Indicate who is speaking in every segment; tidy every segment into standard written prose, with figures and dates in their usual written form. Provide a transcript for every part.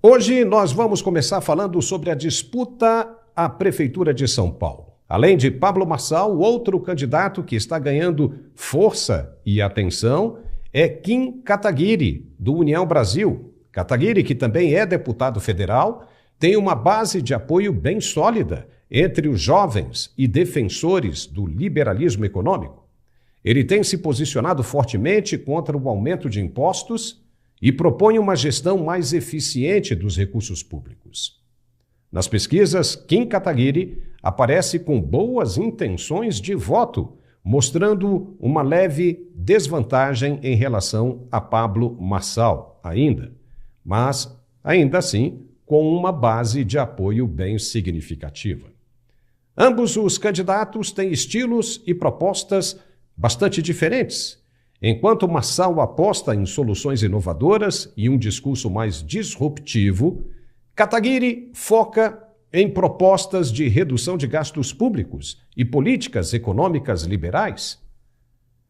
Speaker 1: Hoje nós vamos começar falando sobre a disputa à Prefeitura de São Paulo. Além de Pablo Marçal, o outro candidato que está ganhando força e atenção é Kim Kataguiri, do União Brasil. Kataguiri, que também é deputado federal, tem uma base de apoio bem sólida entre os jovens e defensores do liberalismo econômico. Ele tem se posicionado fortemente contra o aumento de impostos e propõe uma gestão mais eficiente dos recursos públicos. Nas pesquisas, Kim Kataguiri aparece com boas intenções de voto, mostrando uma leve desvantagem em relação a Pablo Marçal ainda, mas, ainda assim, com uma base de apoio bem significativa. Ambos os candidatos têm estilos e propostas bastante diferentes. Enquanto Marçal aposta em soluções inovadoras e um discurso mais disruptivo, Kataguiri foca em propostas de redução de gastos públicos e políticas econômicas liberais.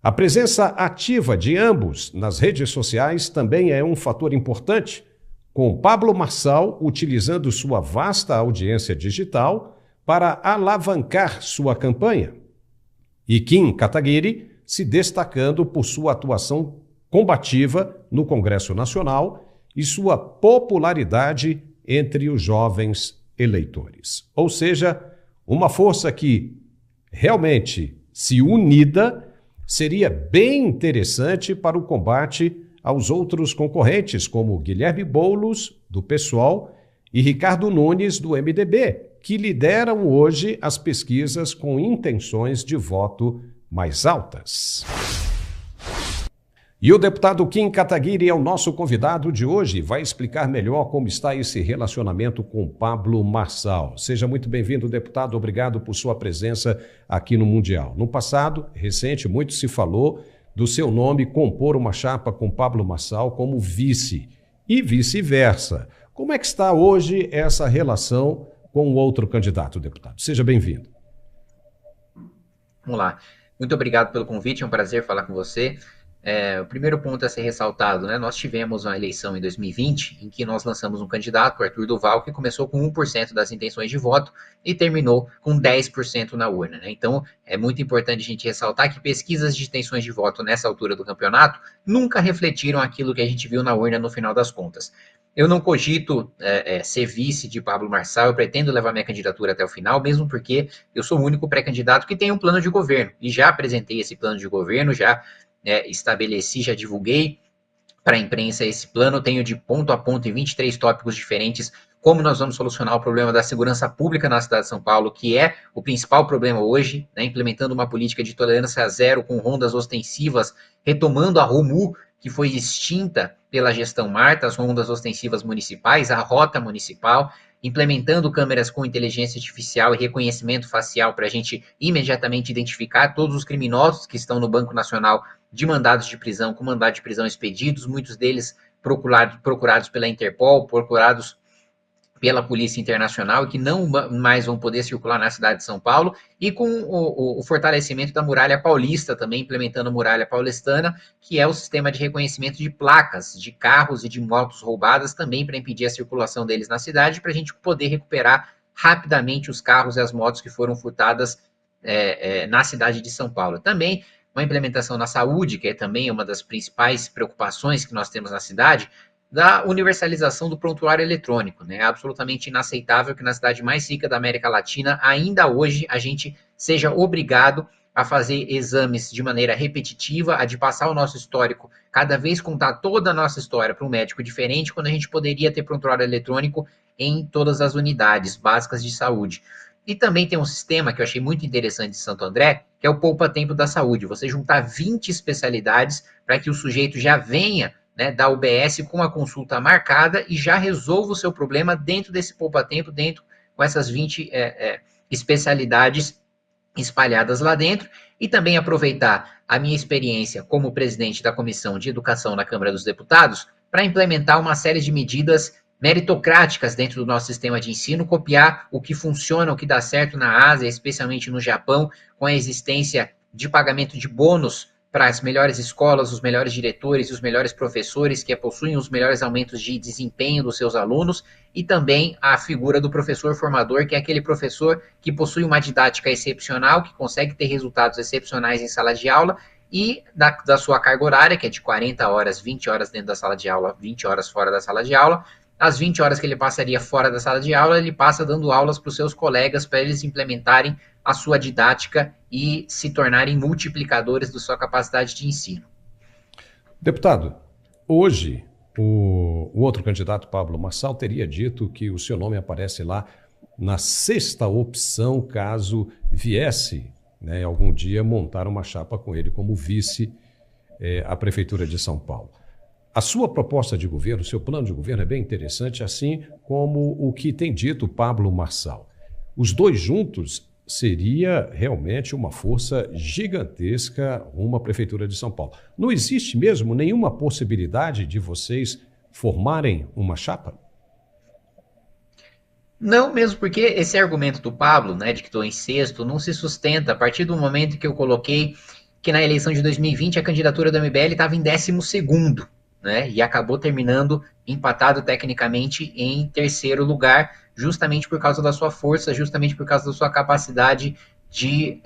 Speaker 1: A presença ativa de ambos nas redes sociais também é um fator importante, com Pablo Marçal utilizando sua vasta audiência digital para alavancar sua campanha, e Kim Kataguiri se destacando por sua atuação combativa no Congresso Nacional e sua popularidade entre os jovens eleitores. Ou seja, uma força que realmente, se unida, seria bem interessante para o combate aos outros concorrentes, como Guilherme Boulos, do PSOL, e Ricardo Nunes, do MDB, que lideram hoje as pesquisas com intenções de voto mais altas. E o deputado Kim Kataguiri é o nosso convidado de hoje, vai explicar melhor como está esse relacionamento com Pablo Marçal. Seja muito bem-vindo, deputado, obrigado por sua presença aqui no Mundial. No passado, recente, muito se falou do seu nome compor uma chapa com Pablo Marçal como vice e vice-versa. Como é que está hoje essa relação com o outro candidato, deputado? Seja bem-vindo.
Speaker 2: Vamos lá. Muito obrigado pelo convite, é um prazer falar com você. O primeiro ponto a ser ressaltado, né? Nós tivemos uma eleição em 2020 em que nós lançamos um candidato, o Arthur Duval, que começou com 1% das intenções de voto e terminou com 10% na urna, né? Então, é muito importante a gente ressaltar que pesquisas de intenções de voto nessa altura do campeonato nunca refletiram aquilo que a gente viu na urna no final das contas. Eu não cogito ser vice de Pablo Marçal, eu pretendo levar minha candidatura até o final, mesmo porque eu sou o único pré-candidato que tem um plano de governo, e já apresentei esse plano de governo, já estabeleci, já divulguei para a imprensa esse plano, tenho de ponto a ponto em 23 tópicos diferentes como nós vamos solucionar o problema da segurança pública na cidade de São Paulo, que é o principal problema hoje, né, implementando uma política de tolerância zero com rondas ostensivas, retomando a ROMU, que foi extinta pela gestão Marta, as rondas ostensivas municipais, a rota municipal, implementando câmeras com inteligência artificial e reconhecimento facial para a gente imediatamente identificar todos os criminosos que estão no Banco Nacional de mandados de prisão, com mandado de prisão expedidos, muitos deles procurados pela Interpol, procurados pela Polícia Internacional e que não mais vão poder circular na cidade de São Paulo, e com o fortalecimento da muralha paulista, também implementando a muralha paulistana, que é o sistema de reconhecimento de placas de carros e de motos roubadas, também para impedir a circulação deles na cidade, para a gente poder recuperar rapidamente os carros e as motos que foram furtadas na cidade de São Paulo. Também uma implementação na saúde, que é também uma das principais preocupações que nós temos na cidade, da universalização do prontuário eletrônico, né? É absolutamente inaceitável que na cidade mais rica da América Latina, ainda hoje, a gente seja obrigado a fazer exames de maneira repetitiva, a de passar o nosso histórico, cada vez contar toda a nossa história para um médico diferente, quando a gente poderia ter prontuário eletrônico em todas as unidades básicas de saúde. E também tem um sistema que eu achei muito interessante de Santo André, que é o poupa-tempo da saúde. Você juntar 20 especialidades para que o sujeito já venha, né, da UBS com a consulta marcada e já resolva o seu problema dentro desse poupa-tempo, dentro com essas 20 especialidades espalhadas lá dentro, e também aproveitar a minha experiência como presidente da Comissão de Educação na Câmara dos Deputados para implementar uma série de medidas meritocráticas dentro do nosso sistema de ensino, copiar o que funciona, o que dá certo na Ásia, especialmente no Japão, com a existência de pagamento de bônus para as melhores escolas, os melhores diretores e os melhores professores que possuem os melhores aumentos de desempenho dos seus alunos, e também a figura do professor formador, que é aquele professor que possui uma didática excepcional, que consegue ter resultados excepcionais em sala de aula, e da sua carga horária, que é de 40 horas, 20 horas dentro da sala de aula, 20 horas fora da sala de aula. As 20 horas que ele passaria fora da sala de aula, ele passa dando aulas para os seus colegas, para eles implementarem a sua didática e se tornarem multiplicadores da sua capacidade de ensino.
Speaker 1: Deputado, hoje o outro candidato, Pablo Marçal, teria dito que o seu nome aparece lá na sexta opção, caso viesse, né, algum dia montar uma chapa com ele como vice à Prefeitura de São Paulo. A sua proposta de governo, o seu plano de governo é bem interessante, assim como o que tem dito Pablo Marçal. Os dois juntos seria realmente uma força gigantesca, uma Prefeitura de São Paulo. Não existe mesmo nenhuma possibilidade de vocês formarem uma chapa?
Speaker 2: Não, mesmo porque esse argumento do Pablo, né, de que estou em sexto, não se sustenta a partir do momento que eu coloquei que na eleição de 2020 a candidatura do MBL estava em 12º. Né, e acabou terminando empatado tecnicamente em terceiro lugar, justamente por causa da sua força, justamente por causa da sua capacidade de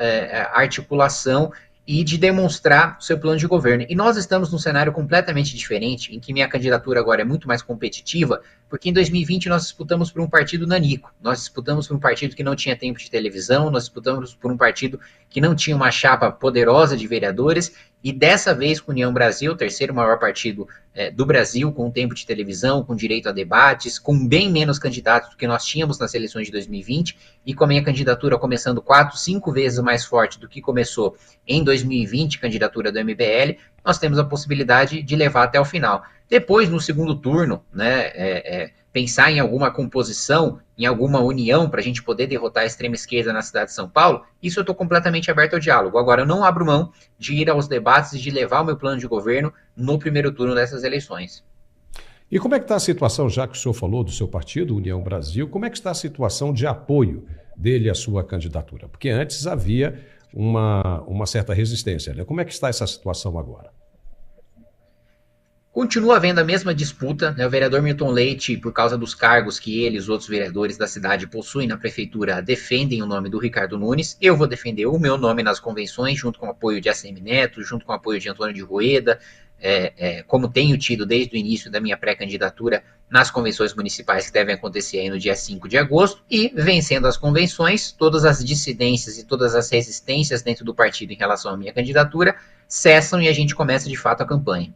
Speaker 2: articulação e de demonstrar o seu plano de governo. E nós estamos num cenário completamente diferente, em que minha candidatura agora é muito mais competitiva, porque em 2020 nós disputamos por um partido nanico, nós disputamos por um partido que não tinha tempo de televisão, nós disputamos por um partido que não tinha uma chapa poderosa de vereadores, e dessa vez com União Brasil, o terceiro maior partido do Brasil, com tempo de televisão, com direito a debates, com bem menos candidatos do que nós tínhamos nas eleições de 2020, e com a minha candidatura começando 4, 5 vezes mais forte do que começou em 2020, candidatura do MBL, nós temos a possibilidade de levar até o final. Depois, no segundo turno, né, pensar em alguma composição, em alguma união para a gente poder derrotar a extrema esquerda na cidade de São Paulo, isso eu estou completamente aberto ao diálogo. Agora, eu não abro mão de ir aos debates e de levar o meu plano de governo no primeiro turno dessas eleições.
Speaker 1: E como é que está a situação, já que o senhor falou do seu partido, União Brasil, como é que está a situação de apoio dele à sua candidatura? Porque antes havia uma certa resistência, né? Como é que está essa situação agora?
Speaker 2: Continua havendo a mesma disputa, né? O vereador Milton Leite, por causa dos cargos que ele e os outros vereadores da cidade possuem na prefeitura, defendem o nome do Ricardo Nunes. Eu vou defender o meu nome nas convenções, junto com o apoio de ACM Neto, junto com o apoio de Antônio de Rueda, como tenho tido desde o início da minha pré-candidatura nas convenções municipais que devem acontecer aí no dia 5 de agosto, e vencendo as convenções, todas as dissidências e todas as resistências dentro do partido em relação à minha candidatura cessam e a gente começa de fato a campanha.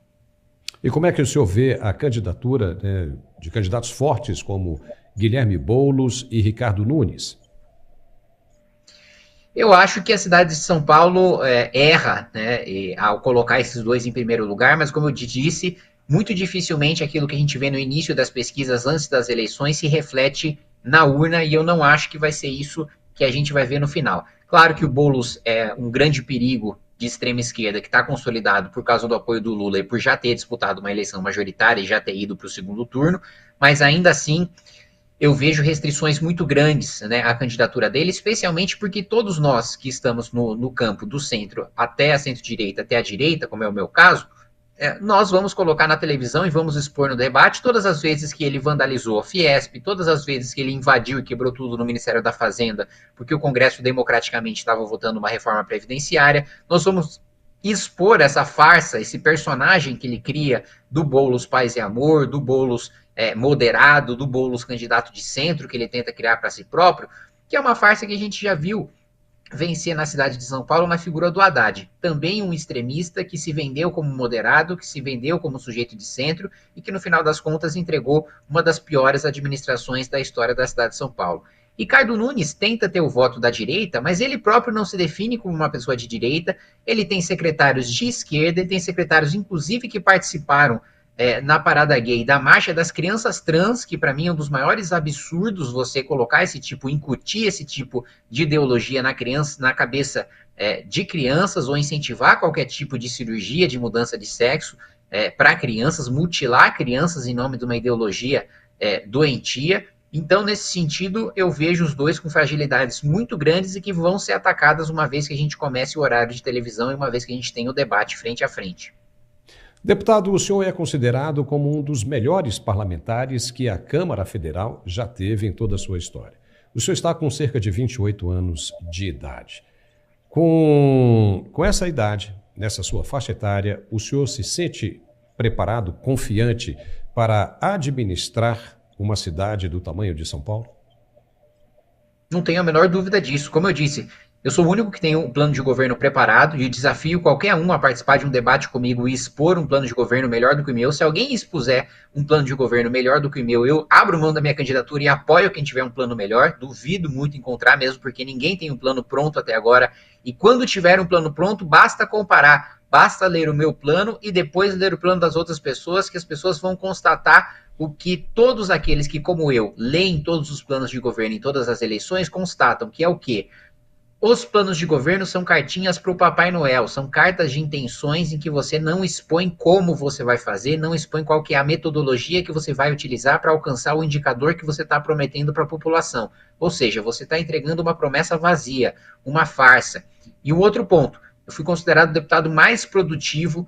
Speaker 1: E como é que o senhor vê a candidatura, né, de candidatos fortes como Guilherme Boulos e Ricardo Nunes?
Speaker 2: Eu acho que a cidade de São Paulo erra, né, ao colocar esses dois em primeiro lugar, mas como eu te disse, muito dificilmente aquilo que a gente vê no início das pesquisas antes das eleições se reflete na urna, e eu não acho que vai ser isso que a gente vai ver no final. Claro que o Boulos é um grande perigo de extrema esquerda que está consolidado por causa do apoio do Lula e por já ter disputado uma eleição majoritária e já ter ido para o segundo turno, mas ainda assim eu vejo restrições muito grandes, né, à candidatura dele, especialmente porque todos nós que estamos no campo do centro até a centro-direita, até a direita, como é o meu caso, nós vamos colocar na televisão e vamos expor no debate todas as vezes que ele vandalizou a Fiesp, todas as vezes que ele invadiu e quebrou tudo no Ministério da Fazenda, porque o Congresso democraticamente estava votando uma reforma previdenciária. Nós vamos expor essa farsa, esse personagem que ele cria do Boulos Paz e Amor, do Boulos moderado, do Boulos candidato de centro que ele tenta criar para si próprio, que é uma farsa que a gente já viu vencer na cidade de São Paulo na figura do Haddad, também um extremista que se vendeu como moderado, que se vendeu como sujeito de centro e que no final das contas entregou uma das piores administrações da história da cidade de São Paulo. Ricardo Nunes tenta ter o voto da direita, mas ele próprio não se define como uma pessoa de direita, ele tem secretários de esquerda, ele tem secretários inclusive que participaram na parada gay da marcha das crianças trans, que para mim é um dos maiores absurdos você colocar esse tipo, incutir esse tipo de ideologia na criança, na cabeça de crianças, ou incentivar qualquer tipo de cirurgia de mudança de sexo para crianças, mutilar crianças em nome de uma ideologia doentia. Então, nesse sentido, eu vejo os dois com fragilidades muito grandes e que vão ser atacadas uma vez que a gente comece o horário de televisão e uma vez que a gente tenha o debate frente a frente.
Speaker 1: Deputado, o senhor é considerado como um dos melhores parlamentares que a Câmara Federal já teve em toda a sua história. O senhor está com cerca de 28 anos de idade. Com essa idade, nessa sua faixa etária, o senhor se sente preparado, confiante para administrar uma cidade do tamanho de São Paulo?
Speaker 2: Não tenho a menor dúvida disso. Como eu disse, eu sou o único que tem um plano de governo preparado e desafio qualquer um a participar de um debate comigo e expor um plano de governo melhor do que o meu. Se alguém expuser um plano de governo melhor do que o meu, eu abro mão da minha candidatura e apoio quem tiver um plano melhor. Duvido muito encontrar mesmo, porque ninguém tem um plano pronto até agora. E quando tiver um plano pronto, basta comparar. Basta ler o meu plano e depois ler o plano das outras pessoas, que as pessoas vão constatar o que todos aqueles que, como eu, leem todos os planos de governo em todas as eleições, constatam, que é o quê? Os planos de governo são cartinhas para o Papai Noel, são cartas de intenções em que você não expõe como você vai fazer, não expõe qual que é a metodologia que você vai utilizar para alcançar o indicador que você está prometendo para a população. Ou seja, você está entregando uma promessa vazia, uma farsa. E o outro ponto, eu fui considerado o deputado mais produtivo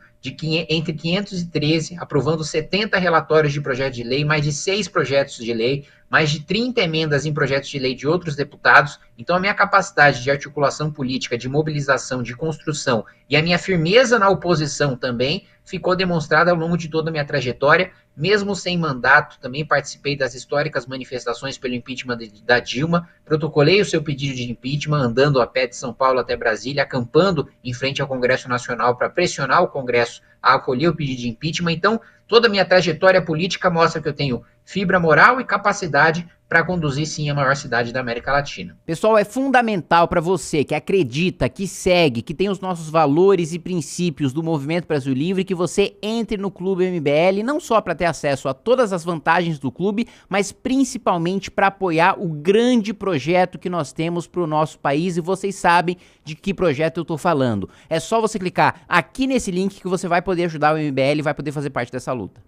Speaker 2: entre 513, aprovando 70 relatórios de projeto de lei, mais de 6 projetos de lei, mais de 30 emendas em projetos de lei de outros deputados. Então, a minha capacidade de articulação política, de mobilização, de construção e a minha firmeza na oposição também ficou demonstrada ao longo de toda a minha trajetória. Mesmo sem mandato, também participei das históricas manifestações pelo impeachment da Dilma, protocolei o seu pedido de impeachment, andando a pé de São Paulo até Brasília, acampando em frente ao Congresso Nacional para pressionar o Congresso a acolher o pedido de impeachment. Então, toda a minha trajetória política mostra que eu tenho fibra moral e capacidade para conduzir, sim, a maior cidade da América Latina.
Speaker 3: Pessoal, é fundamental para você que acredita, que segue, que tem os nossos valores e princípios do Movimento Brasil Livre, que você entre no Clube MBL, não só para ter acesso a todas as vantagens do clube, mas principalmente para apoiar o grande projeto que nós temos para o nosso país, e vocês sabem de que projeto eu estou falando. É só você clicar aqui nesse link que você vai poder ajudar o MBL e vai poder fazer parte dessa luta.